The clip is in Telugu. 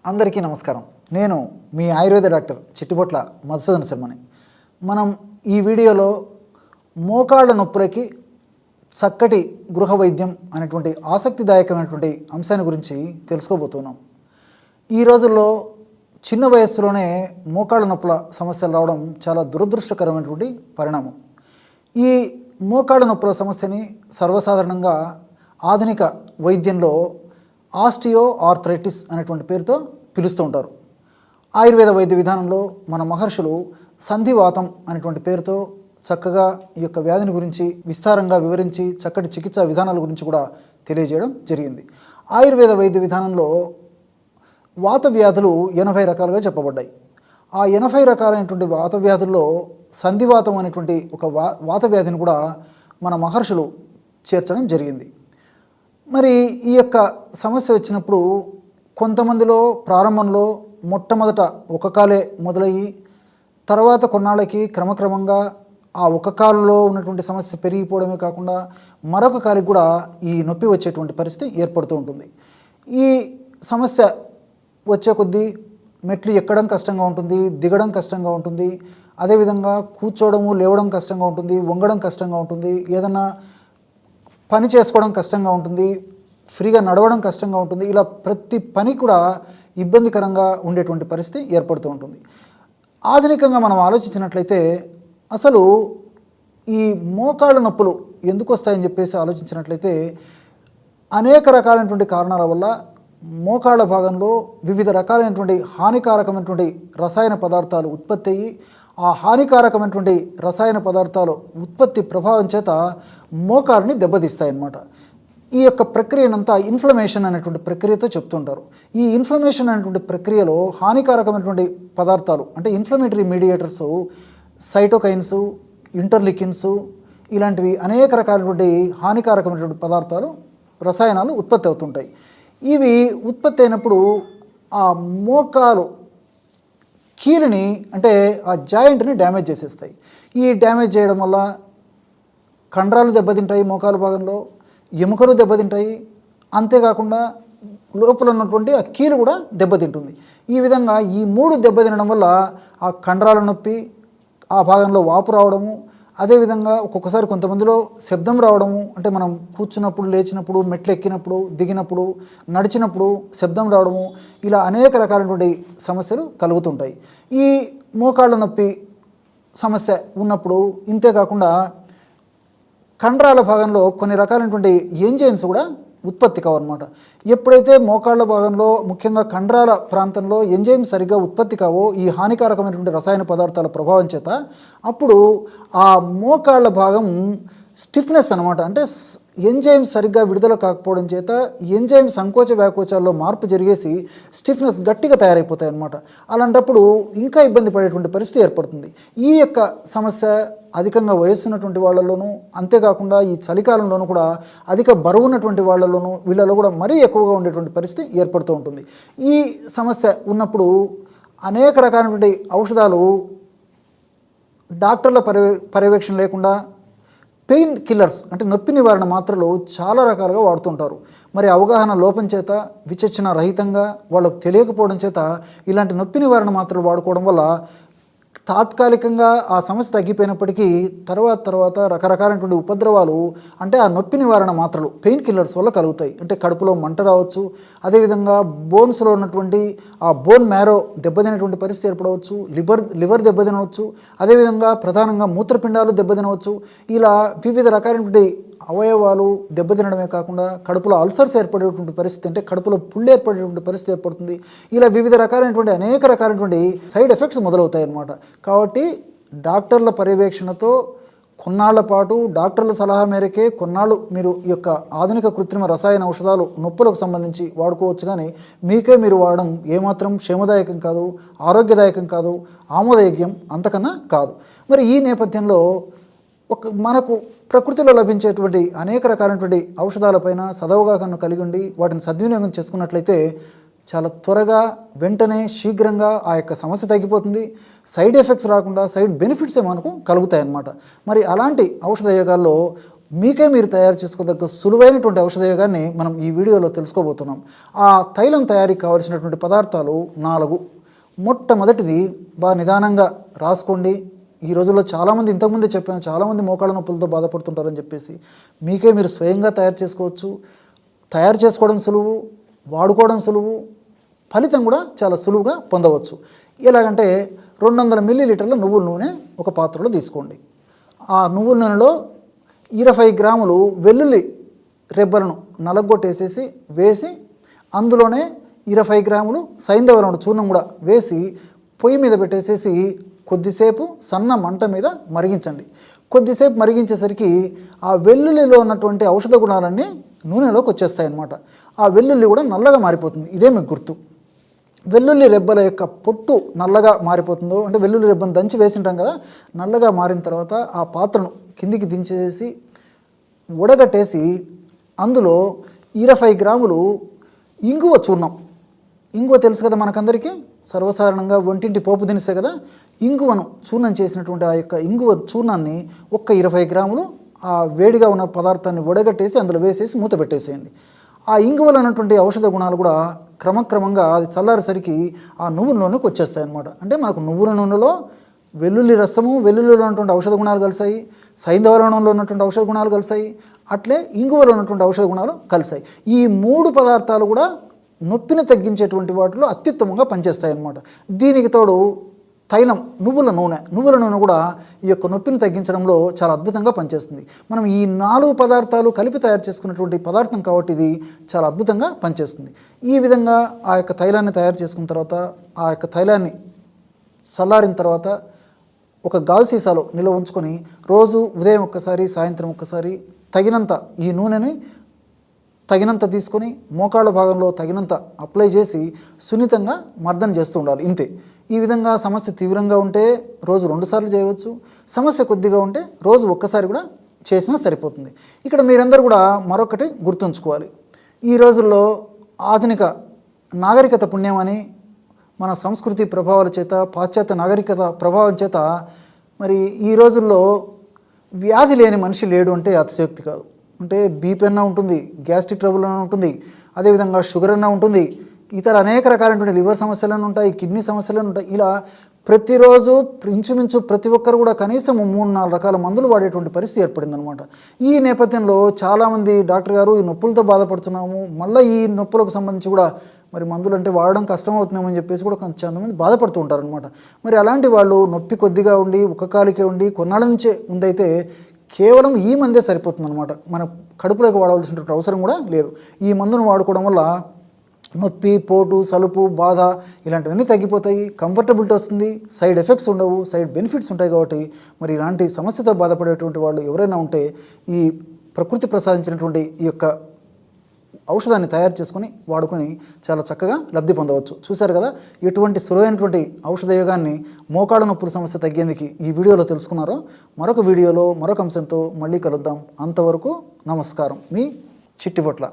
అందరికీ నమస్కారం. నేను మీ ఆయుర్వేద డాక్టర్ చిట్టిబొట్ల మధుసూదన శర్మని. మనం ఈ వీడియోలో మోకాళ్ళ నొప్పులకి చక్కటి గృహ వైద్యం అనేటువంటి ఆసక్తిదాయకమైనటువంటి అంశాన్ని గురించి తెలుసుకోబోతున్నాం. ఈ రోజుల్లో చిన్న వయస్సులోనే మోకాళ్ళ నొప్పుల సమస్యలు రావడం చాలా దురదృష్టకరమైనటువంటి పరిణామం. ఈ మోకాళ్ళ నొప్పుల సమస్యని సర్వసాధారణంగా ఆధునిక వైద్యంలో ఆస్టియో ఆర్థరైటిస్ అనేటువంటి పేరుతో పిలుస్తూ ఉంటారు. ఆయుర్వేద వైద్య విధానంలో మన మహర్షులు సంధివాతం అనేటువంటి పేరుతో చక్కగా ఈ యొక్క వ్యాధిని గురించి విస్తారంగా వివరించి చక్కటి చికిత్సా విధానాల గురించి కూడా తెలియజేయడం జరిగింది. ఆయుర్వేద వైద్య విధానంలో వాత వ్యాధులు 80 రకాలుగా చెప్పబడ్డాయి. ఆ 80 రకాలైనటువంటి వాత వ్యాధుల్లో సంధివాతం అనేటువంటి ఒక వాత వ్యాధిని కూడా మన మహర్షులు చేర్చడం జరిగింది. మరి ఈ యొక్క సమస్య వచ్చినప్పుడు కొంతమందిలో ప్రారంభంలో మొట్టమొదట ఒక కాలే మొదలయ్యి తర్వాత కొన్నాళ్ళకి క్రమక్రమంగా ఆ ఒక కాలులో ఉన్నటువంటి సమస్య పెరిగిపోవడమే కాకుండా మరొక కాలికి కూడా ఈ నొప్పి వచ్చేటువంటి పరిస్థితి ఏర్పడుతూ ఉంటుంది. ఈ సమస్య వచ్చే కొద్దీ మెట్లు ఎక్కడం కష్టంగా ఉంటుంది, దిగడం కష్టంగా ఉంటుంది, అదేవిధంగా కూర్చోవడము లేవడం కష్టంగా ఉంటుంది, వంగడం కష్టంగా ఉంటుంది, ఏదన్నా పని చేసుకోవడం కష్టంగా ఉంటుంది, ఫ్రీగా నడవడం కష్టంగా ఉంటుంది. ఇలా ప్రతి పని కూడా ఇబ్బందికరంగా ఉండేటువంటి పరిస్థితి ఏర్పడుతూ ఉంటుంది. ఆధునికంగా మనం ఆలోచించినట్లయితే అసలు ఈ మోకాళ్ళ నొప్పులు ఎందుకు వస్తాయని చెప్పేసి ఆలోచించినట్లయితే అనేక రకాలైనటువంటి కారణాల వల్ల మోకాళ్ళ భాగంలో వివిధ రకాలైనటువంటి హానికారకమైనటువంటి రసాయన పదార్థాలు ఉత్పత్తి అయ్యి ఆ హానికారకమైనటువంటి రసాయన పదార్థాలు ఉత్పత్తి ప్రభావం చేత మోకాళ్ళని దెబ్బతీస్తాయన్నమాట. ఈ యొక్క ప్రక్రియనంతా ఇన్ఫ్లమేషన్ అనేటువంటి ప్రక్రియతో చెప్తుంటారు. ఈ ఇన్ఫ్లమేషన్ అనేటువంటి ప్రక్రియలో హానికారకమైనటువంటి పదార్థాలు అంటే ఇన్ఫ్లమేటరీ మీడియేటర్స్, సైటోకైన్స్, ఇంటర్లికిన్స్ ఇలాంటివి అనేక రకాలైనటువంటి హానికారకమైనటువంటి పదార్థాలు రసాయనాలు ఉత్పత్తి అవుతుంటాయి. ఇవి ఉత్పత్తి అయినప్పుడు ఆ మోకాలు కీలుని అంటే ఆ జాయింట్ని డ్యామేజ్ చేసేస్తాయి. ఈ డ్యామేజ్ చేయడం వల్ల కండరాలు దెబ్బతింటాయి, మోకాలు భాగంలో ఎముకలు దెబ్బతింటాయి, అంతేకాకుండా లోపల ఉన్నటువంటి ఆ కీలు కూడా దెబ్బతింటుంది. ఈ విధంగా ఈ 3 దెబ్బతినడం వల్ల ఆ కండరాల నొప్పి, ఆ భాగంలో వాపు రావడము, అదేవిధంగా ఒక్కొక్కసారి కొంతమందిలో శబ్దం రావడము, అంటే మనం కూర్చున్నప్పుడు, లేచినప్పుడు, మెట్లు ఎక్కినప్పుడు, దిగినప్పుడు, నడిచినప్పుడు శబ్దం రావడము, ఇలా అనేక రకాలైనటువంటి సమస్యలు కలుగుతుంటాయి. ఈ మోకాళ్ళ నొప్పి సమస్య ఉన్నప్పుడు ఇంతేకాకుండా కండరాల భాగంలో కొన్ని రకాలైనటువంటి ఎంజైమ్స్ కూడా ఉత్పత్తి కావన్నమాట. ఎప్పుడైతే మోకాళ్ళ భాగంలో ముఖ్యంగా కండరాల ప్రాంతంలో ఎంజైమ్స్ సరిగ్గా ఉత్పత్తి కావో ఈ హానికారకమైనటువంటి రసాయన పదార్థాల ప్రభావం చేత అప్పుడు ఆ మోకాళ్ళ భాగం స్టిఫ్నెస్ అనమాట, అంటే ఎంజైమ్స్ సరిగ్గా విడుదల కాకపోవడం చేత ఎంజైమ్ సంకోచ వ్యాకోచాల్లో మార్పు జరిగేసి స్టిఫ్నెస్ గట్టిగా తయారైపోతాయి అన్నమాట. అలాంటప్పుడు ఇంకా ఇబ్బంది పడేటువంటి పరిస్థితి ఏర్పడుతుంది. ఈ యొక్క సమస్య అధికంగా వయసు ఉన్నటువంటి వాళ్ళలోనూ, అంతేకాకుండా ఈ చలికాలంలోనూ కూడా అధిక బరువు ఉన్నటువంటి వాళ్ళలోనూ వీళ్ళలో కూడా మరీ ఎక్కువగా ఉండేటువంటి పరిస్థితి ఏర్పడుతూ ఉంటుంది. ఈ సమస్య ఉన్నప్పుడు అనేక రకాలైనటువంటి ఔషధాలు డాక్టర్ల పర్యవేక్షణ లేకుండా పెయిన్ కిల్లర్స్ అంటే నొప్పి నివారణ మాత్రలు చాలా రకాలుగా వాడుతుంటారు. మరి అవగాహన లోపం చేత, విచక్షణ రహితంగా, వాళ్ళకు తెలియకపోవడం చేత ఇలాంటి నొప్పి నివారణ మాత్రలు వాడుకోవడం వల్ల తాత్కాలికంగా ఆ సమస్య తగ్గిపోయినప్పటికీ తర్వాత రకరకాలైనటువంటి ఉపద్రవాలు అంటే ఆ నొప్పి నివారణ మాత్రలు పెయిన్ కిల్లర్స్ వల్ల కలుగుతాయి. అంటే కడుపులో మంట రావచ్చు, అదేవిధంగా బోన్స్లో ఉన్నటువంటి ఆ బోన్ మ్యారో దెబ్బతినేటువంటి పరిస్థితి ఏర్పడవచ్చు, లివర్ దెబ్బతినవచ్చు, అదేవిధంగా ప్రధానంగా మూత్రపిండాలు దెబ్బతినవచ్చు. ఇలా వివిధ రకాలైనటువంటి అవయవాలు దెబ్బతినడమే కాకుండా కడుపులో అల్సర్స్ ఏర్పడేటువంటి పరిస్థితి, అంటే కడుపులో పుళ్ళు ఏర్పడేటువంటి పరిస్థితి ఏర్పడుతుంది. ఇలా వివిధ రకాలైనటువంటి అనేక రకాలైనటువంటి సైడ్ ఎఫెక్ట్స్ మొదలవుతాయి అన్నమాట. కాబట్టి డాక్టర్ల పర్యవేక్షణతో కొన్నాళ్ల పాటు డాక్టర్ల సలహా మేరకే కొన్నాళ్ళు మీరు ఈ యొక్క ఆధునిక కృత్రిమ రసాయన ఔషధాలు నొప్పులకు సంబంధించి వాడుకోవచ్చు. కానీ మీకే మీరు వాడడం ఏమాత్రం క్షేమదాయకం కాదు, ఆరోగ్యదాయకం కాదు, ఆమోదయోగ్యం అంతకన్నా కాదు. మరి ఈ నేపథ్యంలో మనకు ప్రకృతిలో లభించేటువంటి అనేక రకాలైనటువంటి ఔషధాలపైన సదవగాహన కలిగి ఉండి వాటిని సద్వినియోగం చేసుకున్నట్లయితే చాలా త్వరగా వెంటనే శీఘ్రంగా ఆ యొక్క సమస్య తగ్గిపోతుంది. సైడ్ ఎఫెక్ట్స్ రాకుండా సైడ్ బెనిఫిట్సే మనకు కలుగుతాయి అన్నమాట. మరి అలాంటి ఔషధ యోగాల్లో మీకే మీరు తయారు చేసుకోదగ్గ సులువైనటువంటి ఔషధయోగాన్ని మనం ఈ వీడియోలో తెలుసుకోబోతున్నాం. ఆ తైలం తయారీకి కావలసినటువంటి పదార్థాలు 4. మొట్టమొదటిది బాగా నిదానంగా రాసుకోండి. ఈ రోజుల్లో చాలామంది, ఇంతకుముందే చెప్పాను, చాలామంది మోకాళ్ళ నొప్పులతో బాధపడుతుంటారని చెప్పేసి మీకే మీరు స్వయంగా తయారు చేసుకోవచ్చు. తయారు చేసుకోవడం సులువు, వాడుకోవడం సులువు, ఫలితం కూడా చాలా సులువుగా పొందవచ్చు. ఎలాగంటే 200 మిల్లీలీటర్ల నువ్వుల నూనె ఒక పాత్రలో తీసుకోండి. ఆ నువ్వుల నూనెలో 20 గ్రాములు వెల్లుల్లి రెబ్బలను నలగొట్టేసేసి వేసి, అందులోనే 20 గ్రాములు సైంధవ చూర్ణం కూడా వేసి పొయ్యి మీద పెట్టేసేసి కొద్దిసేపు సన్న మంట మీద మరిగించండి. కొద్దిసేపు మరిగించేసరికి ఆ వెల్లుల్లిలో ఉన్నటువంటి ఔషధ గుణాలన్నీ నూనెలోకి వచ్చేస్తాయి అన్నమాట. ఆ వెల్లుల్లి కూడా నల్లగా మారిపోతుంది. ఇదే మీకు గుర్తు. వెల్లుల్లి రెబ్బల యొక్క పొట్టు నల్లగా మారిపోతుందో, అంటే వెల్లుల్లి రెబ్బను దంచి వేసింటాం కదా, నల్లగా మారిన తర్వాత ఆ పాత్రను కిందికి దించేసి ఉడగట్టేసి అందులో 20 గ్రాములు ఇంగువ చూర్ణం. ఇంగువ తెలుసు కదా మనకందరికీ, సర్వసాధారణంగా వంటింటి పోపు దినుసే కదా. ఇంగువను చూర్ణం చేసినటువంటి ఆ యొక్క ఇంగువ చూర్ణాన్ని ఒక్క 20 గ్రాములు ఆ వేడిగా ఉన్న పదార్థాన్ని వడగట్టేసి అందులో వేసేసి మూత పెట్టేసేయండి. ఆ ఇంగువలో ఉన్నటువంటి ఔషధ గుణాలు కూడా క్రమక్రమంగా అది చల్లారేసరికి ఆ నువ్వుల నూనెకి వచ్చేస్తాయి అన్నమాట. అంటే మనకు నువ్వుల నూనెలో వెల్లుల్లి రసము, వెల్లుల్లిలో ఉన్నటువంటి ఔషధ గుణాలు కలిసాయి, సైంధవరణంలో ఉన్నటువంటి ఔషధ గుణాలు కలిసాయి, అట్లే ఇంగువలో ఉన్నటువంటి ఔషధ గుణాలు కలిసాయి. ఈ 3 పదార్థాలు కూడా నొప్పిని తగ్గించేటువంటి వాటిలో అత్యుత్తమంగా పనిచేస్తాయి అన్నమాట. దీనికి తోడు తైలం, నువ్వుల నూనె కూడా ఈ యొక్క నొప్పిని తగ్గించడంలో చాలా అద్భుతంగా పనిచేస్తుంది. మనం ఈ 4 పదార్థాలు కలిపి తయారు చేసుకున్నటువంటి పదార్థం కాబట్టి ఇది చాలా అద్భుతంగా పనిచేస్తుంది. ఈ విధంగా ఆ యొక్క తైలాన్ని తయారు చేసుకున్న తర్వాత ఆ యొక్క తైలాన్ని చల్లారిన తర్వాత ఒక గాజు సీసాలో నిల్వ ఉంచుకొని రోజు ఉదయం ఒక్కసారి, సాయంత్రం ఒక్కసారి తగినంత ఈ నూనెని తగినంత తీసుకొని మోకాళ్ళ భాగంలో తగినంత అప్లై చేసి సున్నితంగా మర్దన చేస్తూ ఉండాలి. ఇంతే. ఈ విధంగా సమస్య తీవ్రంగా ఉంటే రోజు 2 సార్లు చేయవచ్చు. సమస్య కొద్దిగా ఉంటే రోజు ఒక్కసారి కూడా చేసినా సరిపోతుంది. ఇక్కడ మీరందరూ కూడా మరొకటి గుర్తుంచుకోవాలి. ఈ రోజుల్లో ఆధునిక నాగరికత పుణ్యమని, మన సంస్కృతి ప్రభావాల చేత, పాశ్చాత్య నాగరికత ప్రభావం చేత మరి ఈ రోజుల్లో వ్యాధి లేని మనిషి లేడు అంటే అతిశయోక్తి కాదు. అంటే బీపీ అన్నా ఉంటుంది, గ్యాస్ట్రిక్ ట్రబుల్ అన్నా ఉంటుంది, అదేవిధంగా షుగర్ అన్నా ఉంటుంది, ఇతర అనేక రకాలైనటువంటి లివర్ సమస్యలను ఉంటాయి, కిడ్నీ సమస్యలను ఉంటాయి. ఇలా ప్రతిరోజు ఇంచుమించు ప్రతి ఒక్కరు కూడా కనీసం 3-4 రకాల మందులు వాడేటువంటి పరిస్థితి ఏర్పడిందనమాట. ఈ నేపథ్యంలో చాలామంది డాక్టర్ గారు ఈ నొప్పులతో బాధపడుతున్నాము, మళ్ళీ ఈ నొప్పులకు సంబంధించి కూడా మరి మందులు అంటే వాడడం కష్టమవుతున్నామని చెప్పేసి కూడా కొంతమంది బాధపడుతూ ఉంటారనమాట. మరి అలాంటి వాళ్ళు నొప్పి కొద్దిగా ఉండి, ఒక కాలికే ఉండి, కొన్నాళ్ళ నుంచే ఉందైతే కేవలం ఈ మందే సరిపోతుందన్నమాట. మన కడుపులోకి వాడవలసినటువంటి అవసరం కూడా లేదు. ఈ మందును వాడుకోవడం వల్ల నొప్పి, పోటు, సలుపు, బాధ ఇలాంటివన్నీ తగ్గిపోతాయి, కంఫర్టబిలిటీ వస్తుంది, సైడ్ ఎఫెక్ట్స్ ఉండవు, సైడ్ బెనిఫిట్స్ ఉంటాయి. కాబట్టి మరి ఇలాంటి సమస్యతో బాధపడేటువంటి వాళ్ళు ఎవరైనా ఉంటే ఈ ప్రకృతి ప్రసాదించినటువంటి ఈ యొక్క ఔషధాన్ని తయారు చేసుకొని వాడుకొని చాలా చక్కగా లబ్ధి పొందవచ్చు. చూశారు కదా ఎటువంటి సులువైనటువంటి ఔషధయోగాన్ని మోకాళ్ళ నొప్పుల సమస్య తగ్గేందుకు ఈ వీడియోలో తెలుసుకున్నారో. మరొక వీడియోలో మరొక అంశంతో మళ్ళీ కలుద్దాం. అంతవరకు నమస్కారం. మీ చిట్టిపొట్ల.